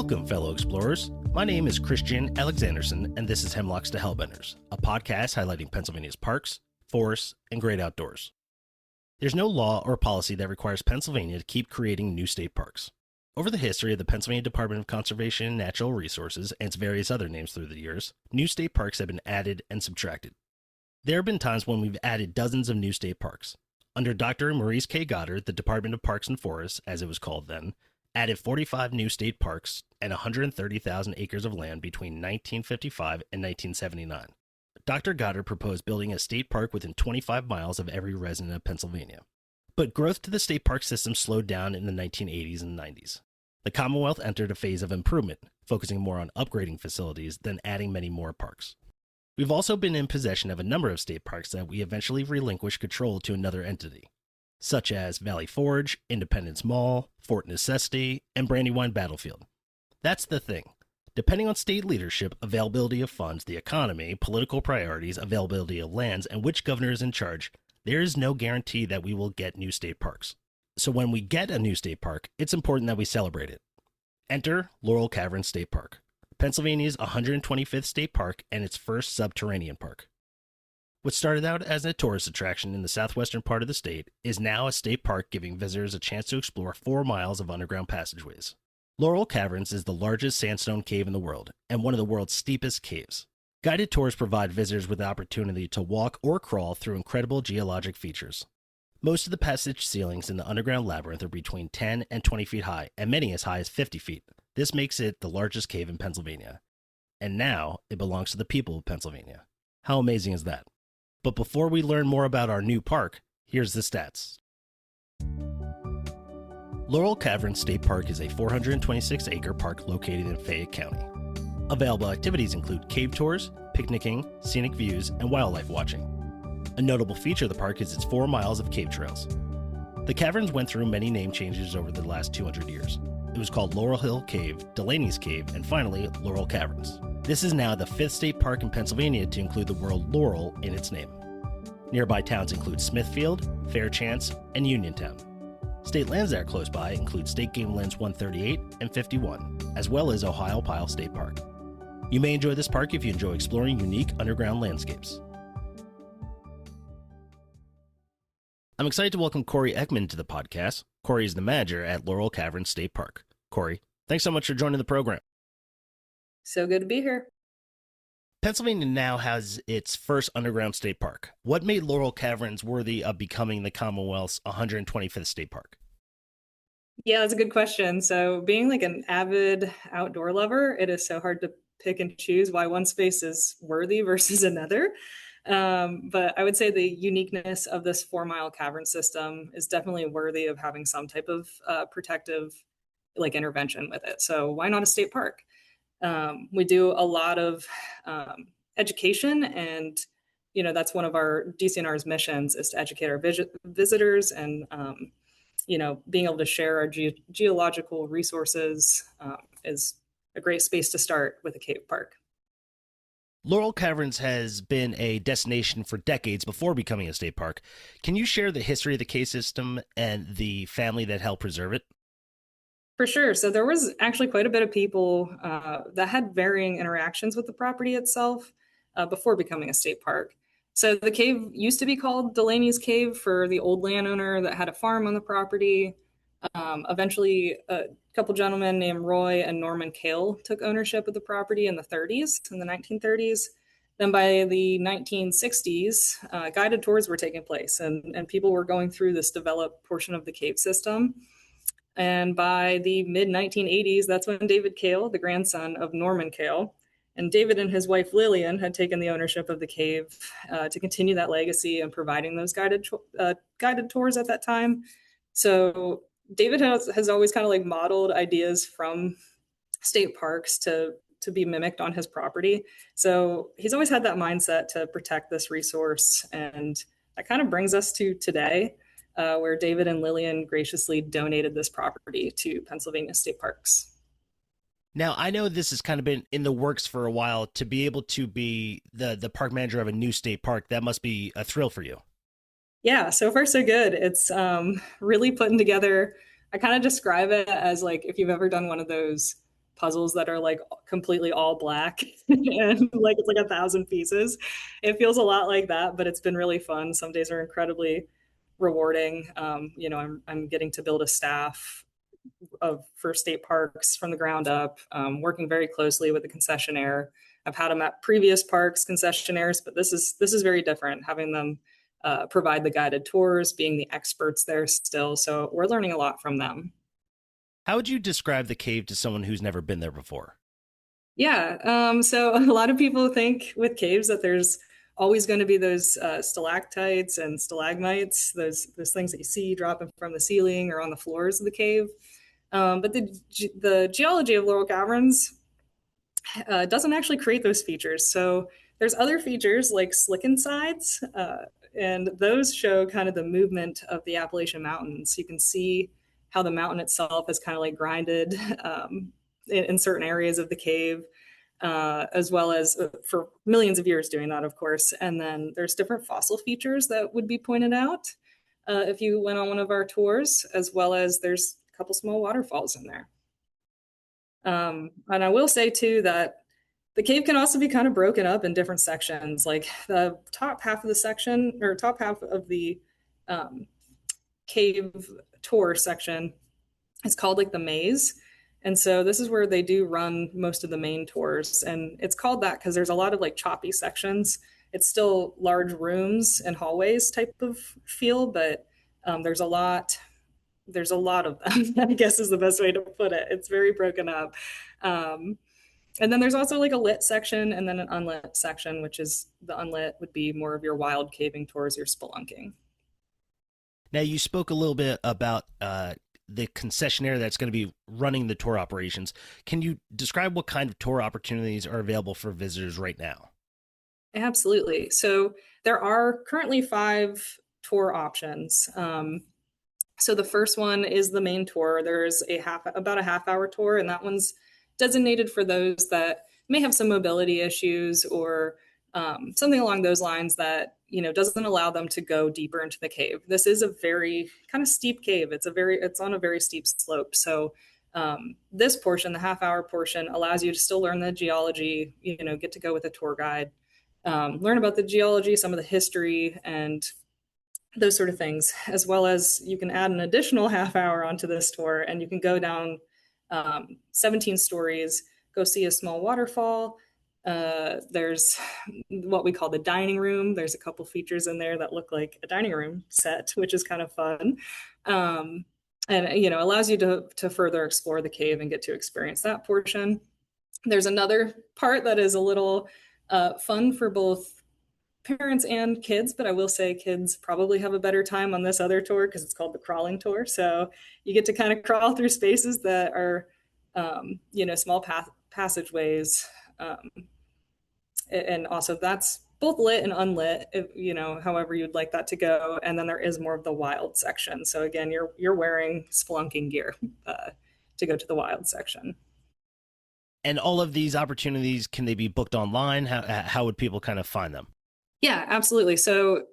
Welcome, fellow explorers. My name is Christian Alexanderson, and this is Hemlocks to Hellbenders, a podcast highlighting Pennsylvania's parks, forests, and great outdoors. There's no law or policy that requires Pennsylvania to keep creating new state parks. Over the history of the Pennsylvania Department of Conservation and Natural Resources and its various other names through the years, new state parks have been added and subtracted. There have been times when we've added dozens of new state parks. Under Dr. Maurice K. Goddard, the Department of Parks and Forests, as it was called then, added 45 new state parks and 130,000 acres of land between 1955 and 1979. Dr. Goddard proposed building a state park within 25 miles of every resident of Pennsylvania. But growth to the state park system slowed down in the 1980s and 90s. The Commonwealth entered a phase of improvement, focusing more on upgrading facilities than adding many more parks. We've also been in possession of a number of state parks that we eventually relinquished control to another entity, such as Valley Forge, Independence Mall, Fort Necessity, and Brandywine Battlefield. That's the thing. Depending on state leadership, availability of funds, the economy, political priorities, availability of lands, and which governor is in charge, there is no guarantee that we will get new state parks. So when we get a new state park, it's important that we celebrate it. Enter Laurel Caverns State Park, Pennsylvania's 125th state park and its first subterranean park. What started out as a tourist attraction in the southwestern part of the state is now a state park giving visitors a chance to explore 4 miles of underground passageways. Laurel Caverns is the largest sandstone cave in the world and one of the world's steepest caves. Guided tours provide visitors with the opportunity to walk or crawl through incredible geologic features. Most of the passage ceilings in the underground labyrinth are between 10 and 20 feet high, and many as high as 50 feet. This makes it the largest cave in Pennsylvania. And now it belongs to the people of Pennsylvania. How amazing is that? But before we learn more about our new park, here's the stats. Laurel Caverns State Park is a 426-acre park located in Fayette County. Available activities include cave tours, picnicking, scenic views, and wildlife watching. A notable feature of the park is its 4 miles of cave trails. The caverns went through many name changes over the last 200 years. It was called Laurel Hill Cave, Delaney's Cave, and finally, Laurel Caverns. This is now the 5th state park in Pennsylvania to include the word Laurel in its name. Nearby towns include Smithfield, Fairchance, and Uniontown. State lands that are close by include State Game Lands 138 and 51, as well as Ohiopyle State Park. You may enjoy this park if you enjoy exploring unique underground landscapes. I'm excited to welcome Corey Ekman to the podcast. Corey is the manager at Laurel Caverns State Park. Corey, thanks so much for joining the program. So good to be here. Pennsylvania now has its first underground state park. What made Laurel Caverns worthy of becoming the Commonwealth's 125th state park? Yeah, that's a good question. So being like an avid outdoor lover, it is so hard to pick and choose why one space is worthy versus another. But I would say the uniqueness of this 4-mile cavern system is definitely worthy of having some type of protective intervention with it. So why not a state park? We do a lot of education, and that's one of our DCNR's missions is to educate our visitors, and being able to share our geological resources is a great space to start with a cave park. Laurel Caverns has been a destination for decades before becoming a state park. Can you share the history of the cave system and the family that helped preserve it? For sure. So there was actually quite a bit of people that had varying interactions with the property itself before becoming a state park. So the cave used to be called Delaney's Cave for the old landowner that had a farm on the property. Eventually, a couple gentlemen named Roy and Norman Kale took ownership of the property in the 1930s. Then by the 1960s, guided tours were taking place, and people were going through this developed portion of the cave system. And by the mid-1980s, that's when David Kale, the grandson of Norman Kale, and David and his wife Lillian had taken the ownership of the cave to continue that legacy and providing those guided tours at that time. So David has always kind of modeled ideas from state parks to be mimicked on his property. So he's always had that mindset to protect this resource. And that kind of brings us to today, where David and Lillian graciously donated this property to Pennsylvania state parks. Now, I know this has kind of been in the works for a while. To be able to be the park manager of a new state park, that must be a thrill for you. Yeah, so far so good. It's really putting together, I kind of describe it as if you've ever done one of those puzzles that are like completely all black and like it's like 1,000 pieces. It feels a lot like that, but it's been really fun. Some days are incredibly rewarding. I'm getting to build a staff of for state parks from the ground up, working very closely with the concessionaire. I've had them at previous parks concessionaires, but this is very different, having them provide the guided tours, being the experts there still. So we're learning a lot from them. How would you describe the cave to someone who's never been there before? Yeah. So a lot of people think with caves that there's always going to be those stalactites and stalagmites, those things that you see dropping from the ceiling or on the floors of the cave. But the geology of Laurel Caverns doesn't actually create those features. So there's other features like slickened sides, and those show kind of the movement of the Appalachian Mountains. You can see how the mountain itself is kind of like grinded in certain areas of the cave, as well as for millions of years doing that, of course. And then there's different fossil features that would be pointed out if you went on one of our tours, as well as there's a couple small waterfalls in there. And I will say too that the cave can also be kind of broken up in different sections. Like the top half of the section or top half of the um, cave tour section is called like the maze. And so this is where they do run most of the main tours. And it's called that because there's a lot of like choppy sections. It's still large rooms and hallways type of feel, but there's a lot of them, I guess is the best way to put it. It's very broken up. And then there's also like a lit section and then an unlit section, which is the unlit would be more of your wild caving tours, your spelunking. Now, you spoke a little bit about the concessionaire that's going to be running the tour operations. Can you describe what kind of tour opportunities are available for visitors right now? Absolutely. So there are currently 5 tour options. So the first one is the main tour. There's about a half-hour tour, and that one's designated for those that may have some mobility issues or something along those lines that doesn't allow them to go deeper into the cave. This is a very kind of steep cave. It's on a very steep slope. So this portion, the half-hour portion, allows you to still learn the geology. Get to go with a tour guide, learn about the geology, some of the history, and those sort of things, as well as you can add an additional half hour onto this tour and you can go down 17 stories, go see a small waterfall. There's what we call the dining room. There's a couple features in there that look like a dining room set, which is kind of fun. And allows you to further explore the cave and get to experience that portion. There's another part that is a little fun for both parents and kids, but I will say kids probably have a better time on this other tour because it's called the crawling tour. So you get to kind of crawl through spaces that are, small passageways. And also that's both lit and unlit, however you'd like that to go. And then there is more of the wild section. So again, you're wearing spelunking gear to go to the wild section. And all of these opportunities, can they be booked online? How would people kind of find them? Yeah, absolutely. So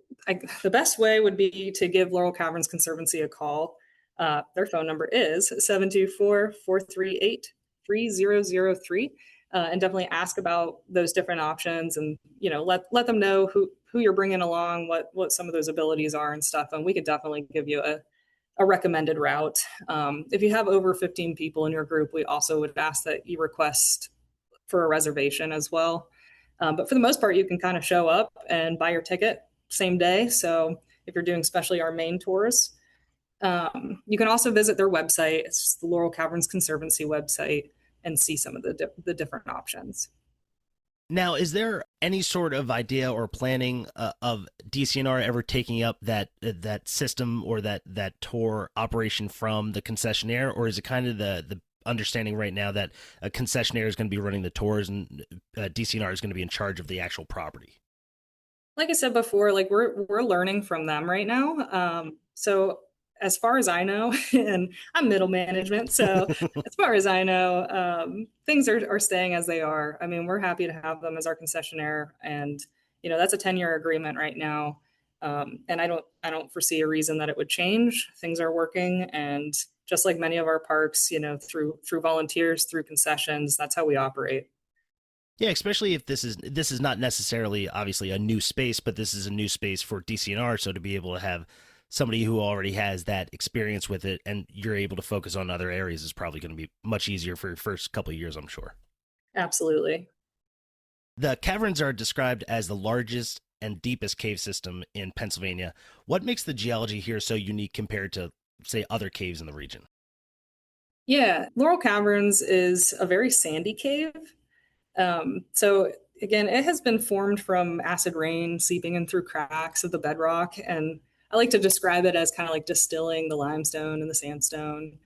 the best way would be to give Laurel Caverns Conservancy a call. Their phone number is 724-438-3003. And definitely ask about those different options and, let them know who you're bringing along, what some of those abilities are and stuff. And we could definitely give you a recommended route. If you have over 15 people in your group, we also would ask that you request for a reservation as well. But for the most part, you can kind of show up and buy your ticket same day. So if you're doing especially our main tours, you can also visit their website. It's the Laurel Caverns Conservancy website and see some of the different options. Now, is there any sort of idea or planning of DCNR ever taking up that system or that tour operation from the concessionaire, or is it kind of the understanding right now that a concessionaire is going to be running the tours and DCNR is going to be in charge of the actual property? Like I said before, like we're learning from them right now. So as far as I know, and I'm middle management, so as far as I know, things are staying as they are. I mean, we're happy to have them as our concessionaire, and that's a 10-year agreement right now. And I don't foresee a reason that it would change. Things are working, and just like many of our parks, through volunteers, through concessions. That's how we operate. Yeah, especially if this is not necessarily obviously a new space, but this is a new space for DCNR. So to be able to have somebody who already has that experience with it, and you're able to focus on other areas, is probably going to be much easier for your first couple of years, I'm sure. Absolutely. The caverns are described as the largest and deepest cave system in Pennsylvania. What makes the geology here so unique compared to, say, other caves in the region? Yeah, Laurel Caverns is a very sandy cave. So again, it has been formed from acid rain seeping in through cracks of the bedrock. And I like to describe it as kind of like distilling the limestone and the sandstone,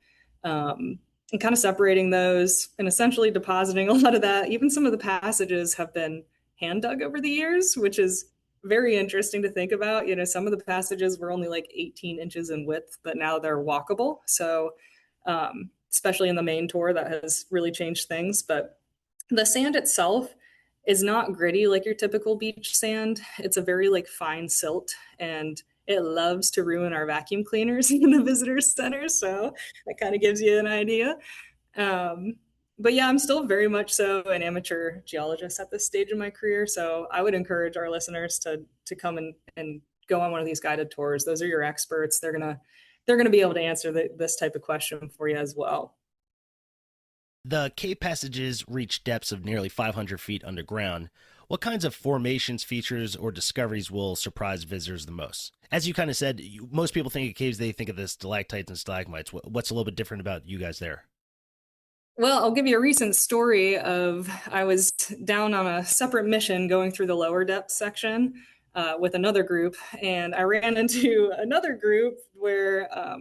and kind of separating those and essentially depositing a lot of that. Even some of the passages have been hand dug over the years, which is very interesting to think about. Some of the passages were only like 18 inches in width, but now they're walkable. So, especially in the main tour, that has really changed things. But the sand itself is not gritty like your typical beach sand. It's a very like fine silt, and it loves to ruin our vacuum cleaners in the visitor center. So that kind of gives you an idea. But yeah, I'm still very much so an amateur geologist at this stage in my career. So I would encourage our listeners to come and go on one of these guided tours. Those are your experts. They're gonna be able to answer this type of question for you as well. The cave passages reach depths of nearly 500 feet underground. What kinds of formations, features, or discoveries will surprise visitors the most? As you kind of said, most people think of caves, they think of the stalactites and stalagmites. What's a little bit different about you guys there? Well, I'll give you a recent story of I was down on a separate mission going through the lower depth section with another group, and I ran into another group where a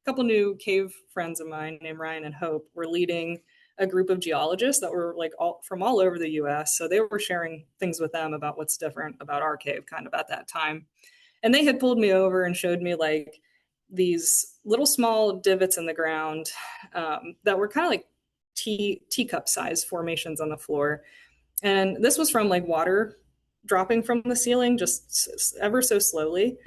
couple new cave friends of mine named Ryan and Hope were leading a group of geologists that were like from all over the US. So they were sharing things with them about what's different about our cave kind of at that time. And they had pulled me over and showed me like these little small divots in the ground that were kind of like teacup size formations on the floor. And this was from like water dropping from the ceiling just ever so slowly.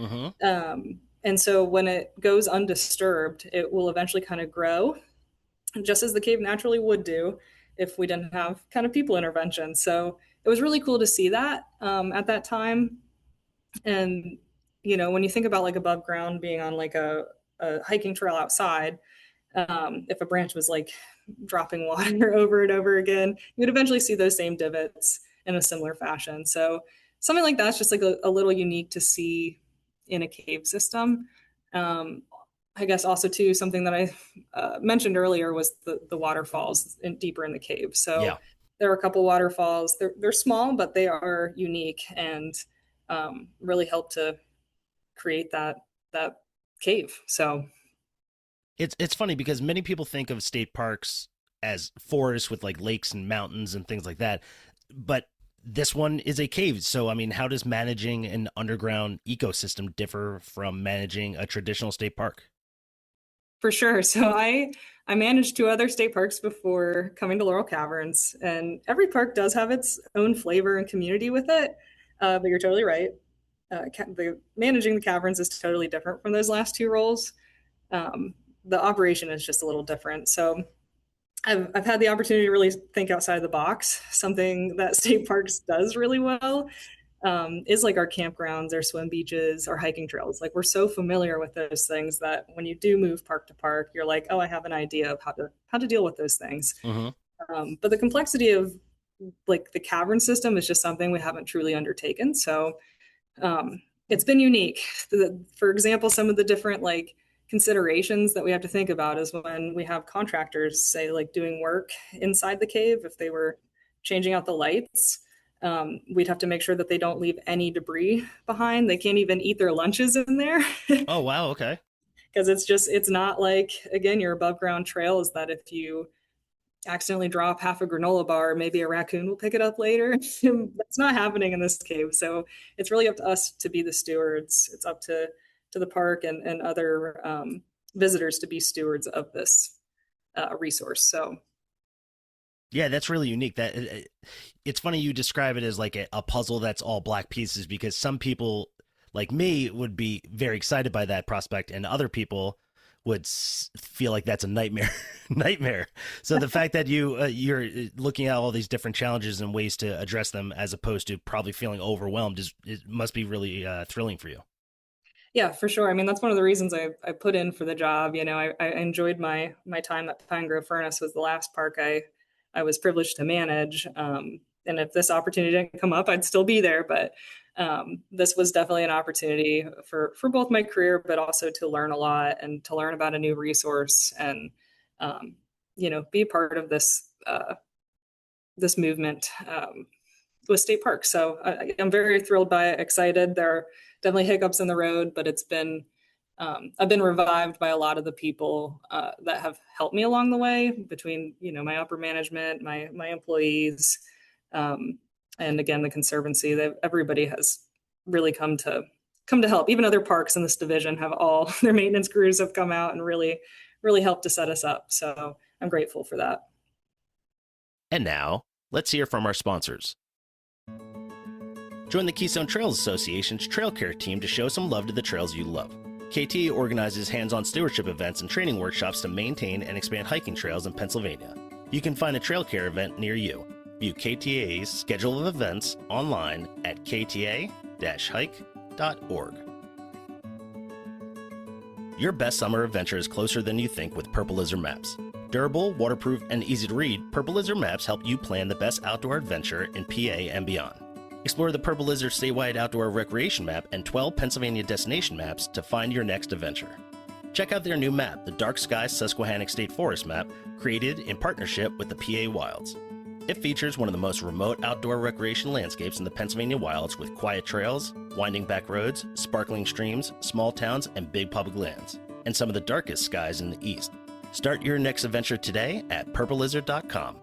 And so when it goes undisturbed, it will eventually kind of grow, just as the cave naturally would do if we didn't have kind of people intervention. So it was really cool to see that at that time. And, when you think about like above ground being on like a hiking trail outside, if a branch was like dropping water over and over again, you would eventually see those same divots in a similar fashion. So something like that's just like a little unique to see in a cave system. I guess also too, something that I mentioned earlier was the waterfalls deeper in the cave. So Yeah. there are a couple waterfalls. They're small, but they are unique and really help to create that cave. So It's funny because many people think of state parks as forests with like lakes and mountains and things like that, but this one is a cave. So, I mean, how does managing an underground ecosystem differ from managing a traditional state park? for sure. So I managed two other state parks before coming to Laurel Caverns, and every park does have its own flavor and community with it. But you're totally right. Managing the caverns is totally different from those last two roles. The operation is just a little different. So I've had the opportunity to really think outside the box. Something that state parks does really well is like our campgrounds, our swim beaches, our hiking trails. Like we're so familiar with those things that when you do move park to park, you're like, oh, I have an idea of how to deal with those things. But the complexity of like the cavern system is just something we haven't truly undertaken. So it's been unique. For example, some of the different like considerations that we have to think about is when we have contractors say like doing work inside the cave, if they were changing out the lights, we'd have to make sure that they don't leave any debris behind. They can't even eat their lunches in there. Oh, wow. Okay. Because it's not like, again, your above ground trail is that if you accidentally drop half a granola bar, maybe a raccoon will pick it up later. That's not happening in this cave. So it's really up to us to be the stewards. It's up to the park and other visitors to be stewards of this resource. So Yeah, that's really unique. That it's funny you describe it as like a puzzle that's all black pieces, because some people like me would be very excited by that prospect, and other people would feel like that's a nightmare. Nightmare. So the fact that you're looking at all these different challenges and ways to address them, as opposed to probably feeling overwhelmed, it must be really thrilling for you. Yeah, for sure. I mean, that's one of the reasons I put in for the job. I enjoyed my time at Pine Grove Furnace was the last park I was privileged to manage. And if this opportunity didn't come up, I'd still be there. But this was definitely an opportunity for both my career, but also to learn a lot and to learn about a new resource and be a part of this movement with state parks. So I'm very thrilled by it, excited. There are definitely hiccups in the road, but I've been revived by a lot of the people that have helped me along the way, between my upper management, my employees, and again the conservancy. That everybody has really come to help. Even other parks in this division have all their maintenance crews have come out and really helped to set us up. So I'm grateful for that. And now let's hear from our sponsors. Join the Keystone Trails Association's Trail Care team to show some love to the trails you love. KT organizes hands-on stewardship events and training workshops to maintain and expand hiking trails in Pennsylvania. You can find a Trail Care event near you. View KTA's schedule of events online at kta-hike.org. Your best summer adventure is closer than you think with Purple Lizard Maps. Durable, waterproof, and easy to read, Purple Lizard Maps help you plan the best outdoor adventure in PA and beyond. Explore the Purple Lizard statewide outdoor recreation map and 12 Pennsylvania destination maps to find your next adventure. Check out their new map, the Dark Sky Susquehannock State Forest map, created in partnership with the PA Wilds. It features one of the most remote outdoor recreation landscapes in the Pennsylvania wilds, with quiet trails, winding back roads, sparkling streams, small towns, and big public lands, and some of the darkest skies in the east. Start your next adventure today at purplelizard.com.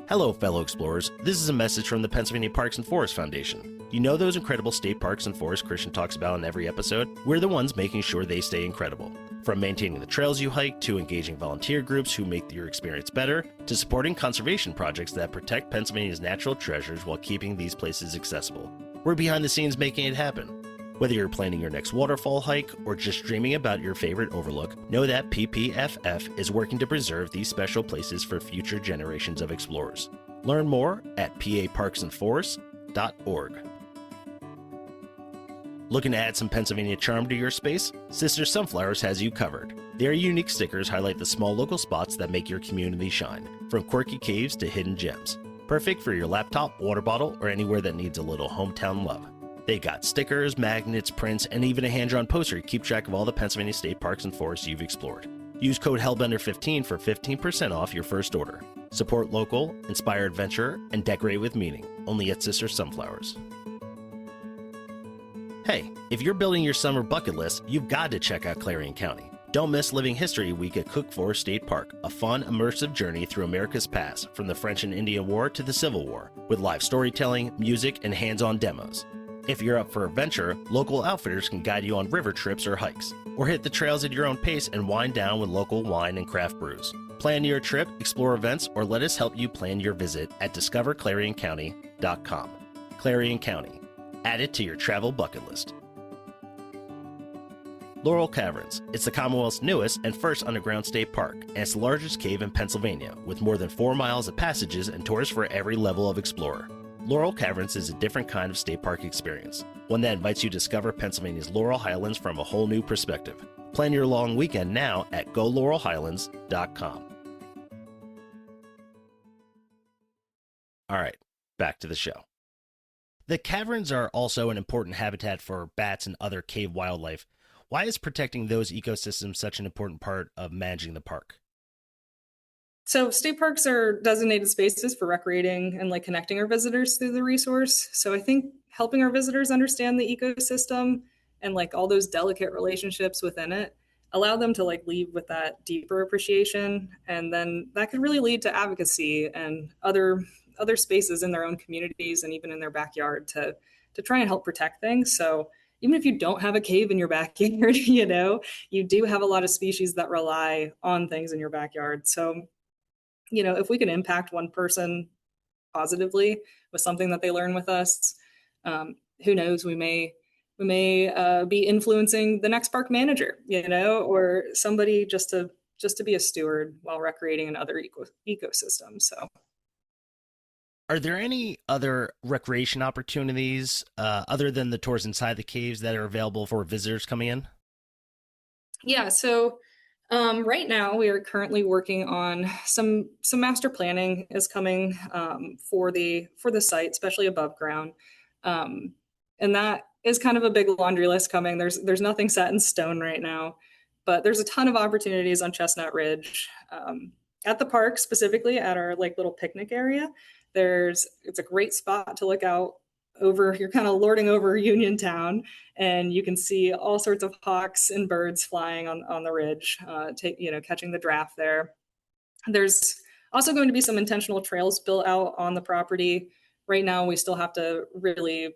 Hello, fellow explorers. This is a message from the Pennsylvania Parks and Forests Foundation. You know those incredible state parks and forests Christian talks about in every episode? We're the ones making sure they stay incredible. From maintaining the trails you hike, to engaging volunteer groups who make your experience better, to supporting conservation projects that protect Pennsylvania's natural treasures while keeping these places accessible. We're behind the scenes making it happen. Whether you're planning your next waterfall hike or just dreaming about your favorite overlook, know that PPFF is working to preserve these special places for future generations of explorers. Learn more at paparksandforests.org. Looking to add some Pennsylvania charm to your space? Sister Sunflowers has you covered. Their unique stickers highlight the small local spots that make your community shine, from quirky caves to hidden gems. Perfect for your laptop, water bottle, or anywhere that needs a little hometown love. They got stickers, magnets, prints, and even a hand-drawn poster to keep track of all the Pennsylvania state parks and forests you've explored. Use code HELLBENDER15 for 15% off your first order. Support local, inspire adventure, and decorate with meaning. Only at Sister Sunflowers. Hey, if you're building your summer bucket list, you've got to check out Clarion County. Don't miss Living History Week at Cook Forest State Park, a fun, immersive journey through America's past, from the French and Indian War to the Civil War, with live storytelling, music, and hands-on demos. If you're up for adventure, local outfitters can guide you on river trips or hikes, or hit the trails at your own pace and wind down with local wine and craft brews. Plan your trip, explore events, or let us help you plan your visit at discoverclarioncounty.com. Clarion County. Add it to your travel bucket list. Laurel Caverns. It's the Commonwealth's newest and first underground state park, and it's the largest cave in Pennsylvania, with more than 4 miles of passages and tours for every level of explorer. Laurel Caverns is a different kind of state park experience, one that invites you to discover Pennsylvania's Laurel Highlands from a whole new perspective. Plan your long weekend now at golaurelhighlands.com. All right, back to the show. The caverns are also an important habitat for bats and other cave wildlife. Why is protecting those ecosystems such an important part of managing the park? So state parks are designated spaces for recreating and connecting our visitors through the resource. So I think helping our visitors understand the ecosystem and all those delicate relationships within it, allow them to leave with that deeper appreciation. And then that could really lead to advocacy and other spaces in their own communities and even in their backyard to try and help protect things. So even if you don't have a cave in your backyard, you do have a lot of species that rely on things in your backyard. So if we can impact one person positively with something that they learn with us, who knows, we may We may be influencing the next park manager, or somebody just to be a steward while recreating in other ecosystems. So, Are there any other recreation opportunities other than the tours inside the caves that are available for visitors coming in? yeah. So, right now we are currently working on some master planning is coming for the site, especially above ground, um, and that is kind of a big laundry list coming. There's nothing set in stone right now, but there's a ton of opportunities on Chestnut Ridge, at the park, specifically at our like little picnic area. It's a great spot to look out over. You're kind of lording over Uniontown, and you can see all sorts of hawks and birds flying on the ridge, catching the draft there. There's also going to be some intentional trails built out on the property. Right now, we still have to really,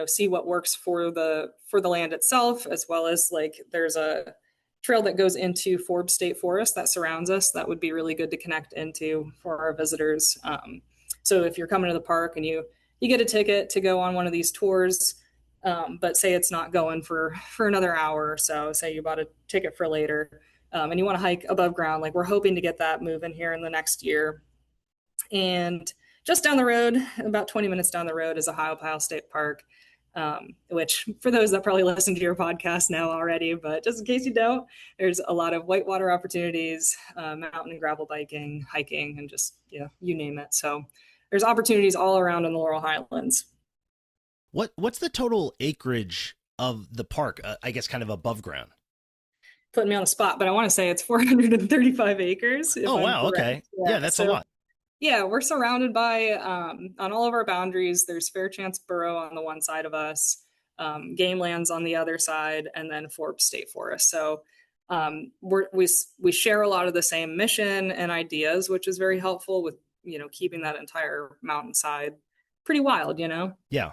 see what works for the land itself, as well as like there's a trail that goes into Forbes State Forest that surrounds us. That would be really good to connect into for our visitors. So if you're coming to the park and you get a ticket to go on one of these tours, but say it's not going for another hour or so, say you bought a ticket for later, and you want to hike above ground, like we're hoping to get that moving here in the next year. And just down the road, about 20 minutes down the road, is Ohiopyle State Park, which for those that probably listen to your podcast know already, but just in case you don't, there's a lot of whitewater opportunities, mountain and gravel biking, hiking, and just, you name it. So there's opportunities all around in the Laurel Highlands. What's the total acreage of the park? I guess kind of above ground. Putting me on the spot, but I want to say it's 435 acres. Oh, wow. Correct. Okay. Yeah, that's a lot. Yeah, we're surrounded by, on all of our boundaries, there's Fairchance Borough on the one side of us, game lands on the other side, and then Forbes State Forest. So we share a lot of the same mission and ideas, which is very helpful with, keeping that entire mountainside pretty wild, Yeah.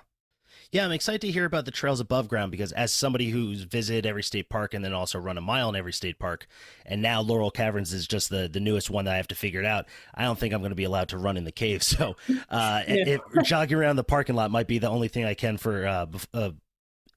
Yeah, I'm excited to hear about the trails above ground because as somebody who's visited every state park and then also run a mile in every state park, and now Laurel Caverns is just the newest one that I have to figure it out, I don't think I'm going to be allowed to run in the cave. So if jogging around the parking lot might be the only thing I can for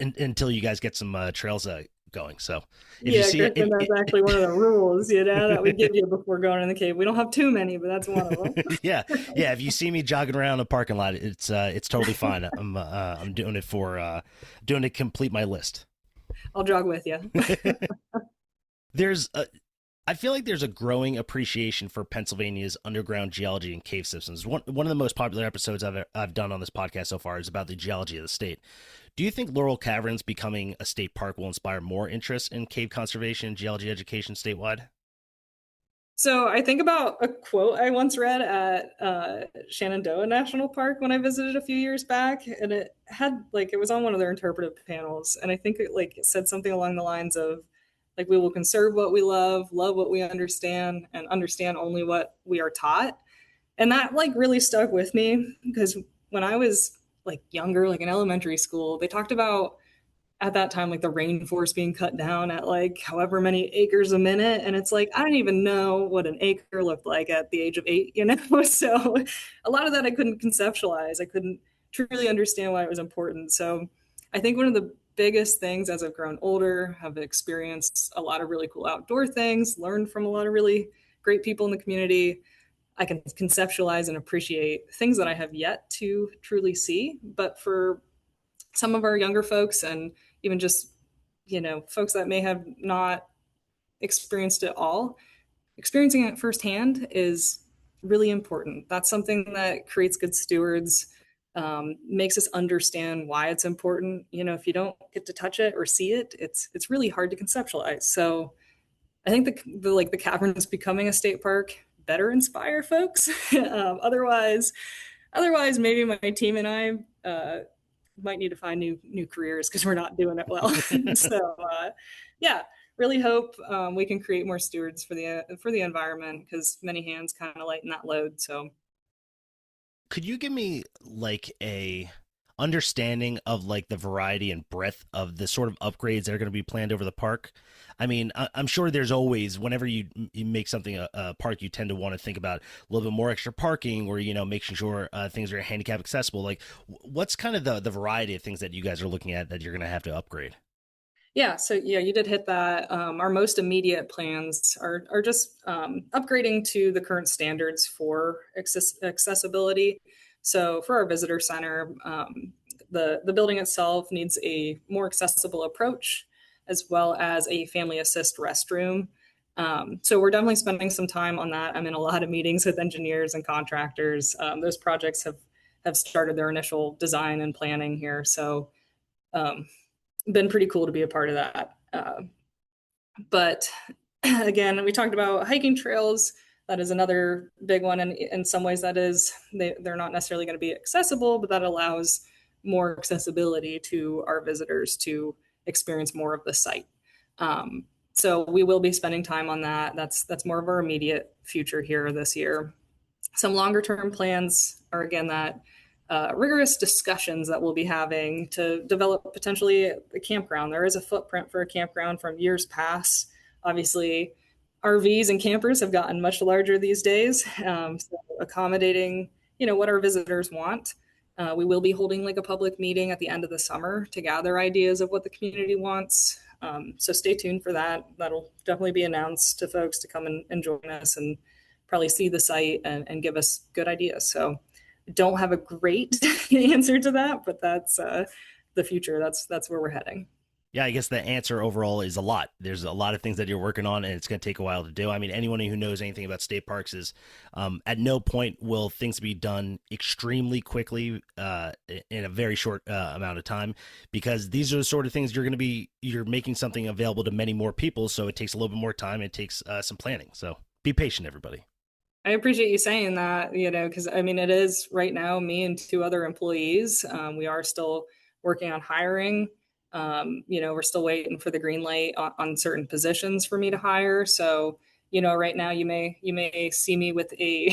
until you guys get some trails going. So if you see Griffin, that's actually one of the rules, that we give you before going in the cave. We don't have too many, but that's one of them. yeah. If you see me jogging around a parking lot, it's totally fine. I'm doing it to complete my list. I'll jog with you. I feel like there's a growing appreciation for Pennsylvania's underground geology and cave systems. One of the most popular episodes I've done on this podcast so far is about the geology of the state. Do you think Laurel Caverns becoming a state park will inspire more interest in cave conservation and geology education statewide? So I think about a quote I once read at Shenandoah National Park when I visited a few years back, and it was on one of their interpretive panels, and I think it said something along the lines of like, we will conserve what we love what we understand, and understand only what we are taught. And that really stuck with me because when I was younger, in elementary school, they talked about at that time the rainforest being cut down at however many acres a minute, and it's I didn't even know what an acre looked like at the age of 8. So a lot of that I couldn't conceptualize. I couldn't truly understand why it was important. So I think one of the biggest things as I've grown older, have experienced a lot of really cool outdoor things, learned from a lot of really great people in the community, I can conceptualize and appreciate things that I have yet to truly see. But for some of our younger folks, and even just, folks that may have not experienced it all, experiencing it firsthand is really important. That's something that creates good stewards, makes us understand why it's important. If you don't get to touch it or see it, it's really hard to conceptualize. So I think the caverns becoming a state park better inspire folks. Otherwise, maybe my team and I might need to find new careers because we're not doing it well. So yeah, really hope we can create more stewards for the environment, because many hands kind of lighten that load. So could you give me understanding of like the variety and breadth of the sort of upgrades that are going to be planned over the park. I mean, I'm sure there's always, whenever you make something a park, you tend to want to think about a little bit more extra parking, or making sure things are handicap accessible. Like, what's kind of the variety of things that you guys are looking at that you're going to have to upgrade? Yeah, so yeah, you did hit that. Our most immediate plans are just upgrading to the current standards for accessibility. So for our visitor center, the building itself needs a more accessible approach, as well as a family assist restroom. So we're definitely spending some time on that. I'm in a lot of meetings with engineers and contractors. Those projects have started their initial design and planning here. So um, been pretty cool to be a part of that. But again, we talked about hiking trails. That is another big one. And in some ways, they're not necessarily going to be accessible, but that allows more accessibility to our visitors to experience more of the site. So we will be spending time on that. That's more of our immediate future here this year. Some longer term plans are again that rigorous discussions that we'll be having to develop potentially a campground. There is a footprint for a campground from years past. Obviously, RVs and campers have gotten much larger these days, so accommodating what our visitors want. We will be holding like a public meeting at the end of the summer to gather ideas of what the community wants. So stay tuned for that. That'll definitely be announced to folks to come and join us and probably see the site and give us good ideas. So don't have a great answer to that, but that's the future. That's where we're heading. Yeah, I guess the answer overall is a lot. There's a lot of things that you're working on, and it's going to take a while to do. I mean, anyone who knows anything about state parks is at no point will things be done extremely quickly in a very short amount of time, because these are the sort of things you're making something available to many more people. So it takes a little bit more time. It takes some planning. So be patient, everybody. I appreciate you saying that, because I mean, it is right now me and two other employees. We are still working on hiring. We're still waiting for the green light on certain positions for me to hire. So, right now you may see me with a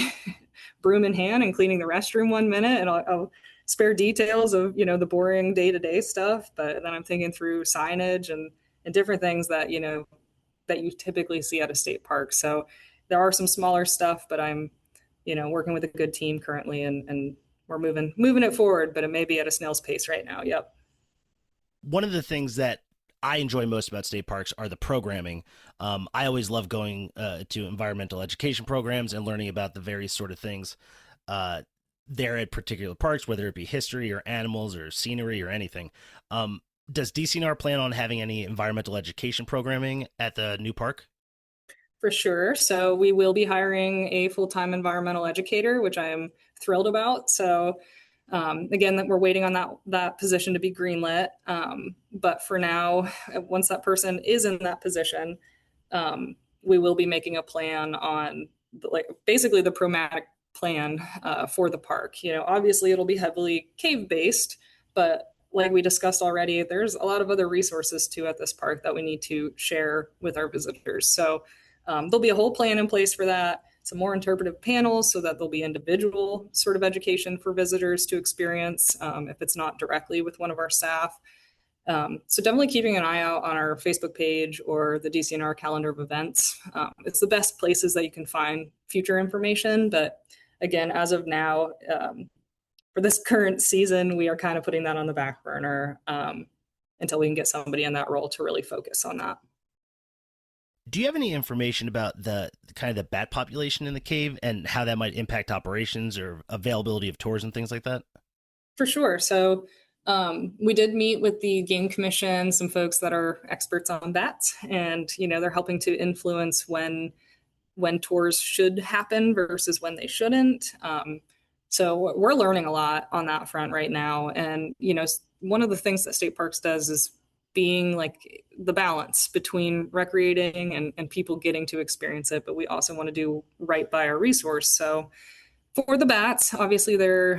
broom in hand and cleaning the restroom one minute, and I'll spare details of the boring day to day stuff. But then I'm thinking through signage and different things that that you typically see at a state park. So there are some smaller stuff, but I'm working with a good team currently, and we're moving it forward. But it may be at a snail's pace right now. Yep. One of the things that I enjoy most about state parks are the programming. I always love going to environmental education programs and learning about the various sort of things there at particular parks, whether it be history or animals or scenery or anything. Does DCNR plan on having any environmental education programming at the new park? For sure. So we will be hiring a full-time environmental educator, which I am thrilled about. So again, that we're waiting on that position to be greenlit. But for now, once that person is in that position, we will be making a plan on basically the programmatic plan for the park. Obviously it'll be heavily cave based, but like we discussed already, there's a lot of other resources too at this park that we need to share with our visitors. So there'll be a whole plan in place for that. Some more interpretive panels so that there'll be individual sort of education for visitors to experience if it's not directly with one of our staff. So definitely keeping an eye out on our Facebook page or the DCNR calendar of events. It's the best places that you can find future information. But again, as of now, for this current season, we are kind of putting that on the back burner until we can get somebody in that role to really focus on that. Do you have any information about the kind of the bat population in the cave and how that might impact operations or availability of tours and things like that? For sure. So we did meet with the Game Commission, some folks that are experts on bats, and they're helping to influence when tours should happen versus when they shouldn't. So we're learning a lot on that front right now. And one of the things that State Parks does is being like the balance between recreating and people getting to experience it, but we also want to do right by our resource. So for the bats, obviously there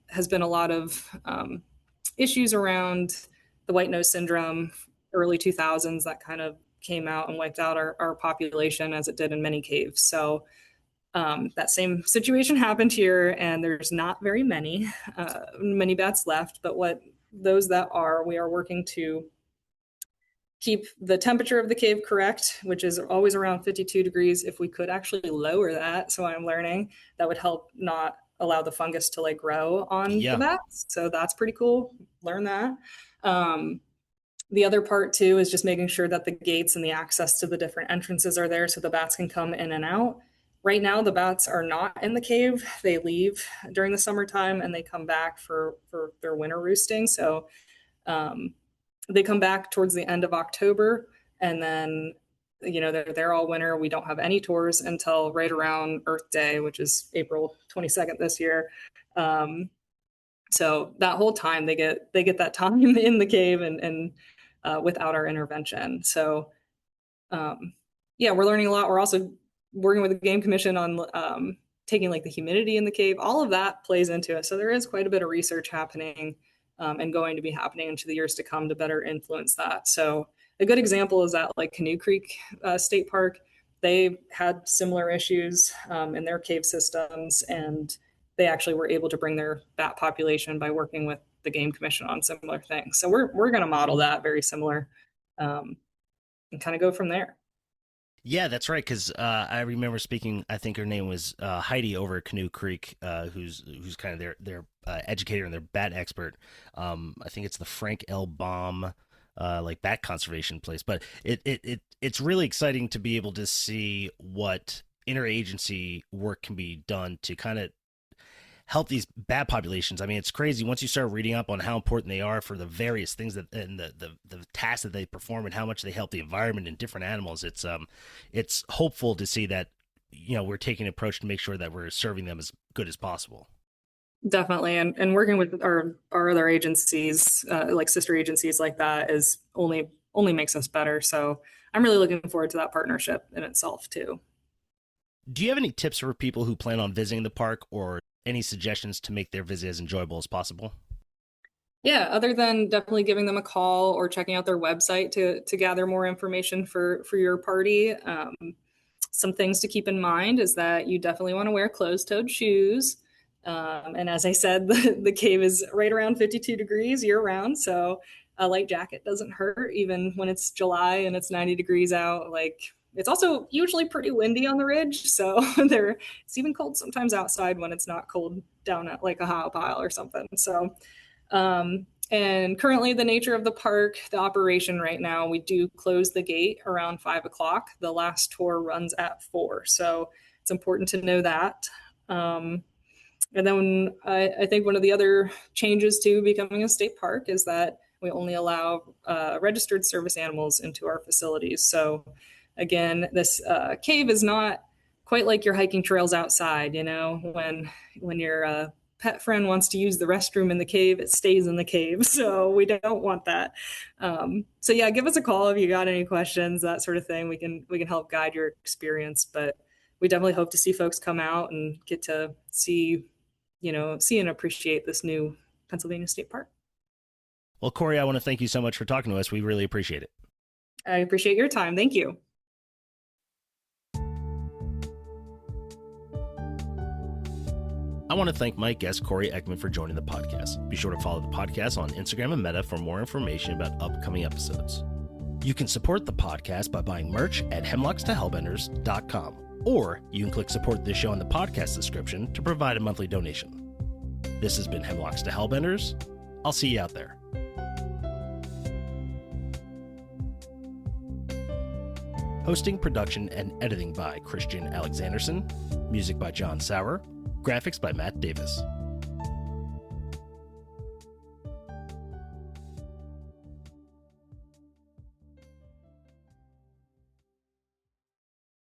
has been a lot of issues around the white nose syndrome, early 2000s, that kind of came out and wiped out our population as it did in many caves. So That same situation happened here, and there's not very many bats left. But what those that are, we are working to keep the temperature of the cave correct, which is always around 52 degrees. If we could actually lower that, so I'm learning, that would help not allow the fungus to like grow on the bats. So that's pretty cool. Learn that. The other part too is just making sure that the gates and the access to the different entrances are there so the bats can come in and out. Right now, the bats are not in the cave. They leave during the summertime and they come back for their winter roosting. So they come back towards the end of October, and then they're there all winter. We don't have any tours until right around Earth Day, which is April 22nd this year. So that whole time they get that time in the cave and without our intervention. So we're learning a lot. We're also working with the Game Commission on taking like the humidity in the cave. All of that plays into it. So there is quite a bit of research happening and going to be happening into the years to come to better influence that. So a good example is that like Canoe Creek State Park, they had similar issues in their cave systems, and they actually were able to bring their bat population by working with the Game Commission on similar things. So we're going to model that very similar and kind of go from there. Yeah, that's right. Because I remember speaking. I think her name was Heidi over at Canoe Creek, who's kind of their educator and their bat expert. I think it's the Frank L. Baum like bat conservation place. But it's really exciting to be able to see what interagency work can be done to kind of help these bat populations. I mean, it's crazy once you start reading up on how important they are for the various things that and the tasks that they perform and how much they help the environment and different animals. It's hopeful to see that we're taking an approach to make sure that we're serving them as good as possible. Definitely, and working with our other agencies, like sister agencies like that, is only makes us better. So I'm really looking forward to that partnership in itself too. Do you have any tips for people who plan on visiting the park, or any suggestions to make their visit as enjoyable as possible? Yeah, other than definitely giving them a call or checking out their website to gather more information for your party. Some things to keep in mind is that you definitely want to wear closed-toed shoes. And as I said, the cave is right around 52 degrees year round. So a light jacket doesn't hurt even when it's July and it's 90 degrees out. Like, it's also usually pretty windy on the ridge. So it's even cold sometimes outside when it's not cold down at like a Ohio pile or something. So, and currently the nature of the park, the operation right now, we do close the gate around 5 o'clock. The last tour runs at 4. So it's important to know that. And then I think one of the other changes to becoming a state park is that we only allow registered service animals into our facilities. So again, this cave is not quite like your hiking trails outside. When your pet friend wants to use the restroom in the cave, it stays in the cave. So we don't want that. So yeah, give us a call if you got any questions, that sort of thing. We can help guide your experience, but we definitely hope to see folks come out and get to see and appreciate this new Pennsylvania State Park. Well, Corey, I want to thank you so much for talking to us. We really appreciate it. I appreciate your time. Thank you. I want to thank my guest, Corey Ekman, for joining the podcast. Be sure to follow the podcast on Instagram and Meta for more information about upcoming episodes. You can support the podcast by buying merch at hemlockstohellbenders.com, or you can click support this show in the podcast description to provide a monthly donation. This has been Hemlocks to Hellbenders. I'll see you out there. Hosting, production, and editing by Christian Alexanderson. Music by John Sauer. Graphics by Matt Davis.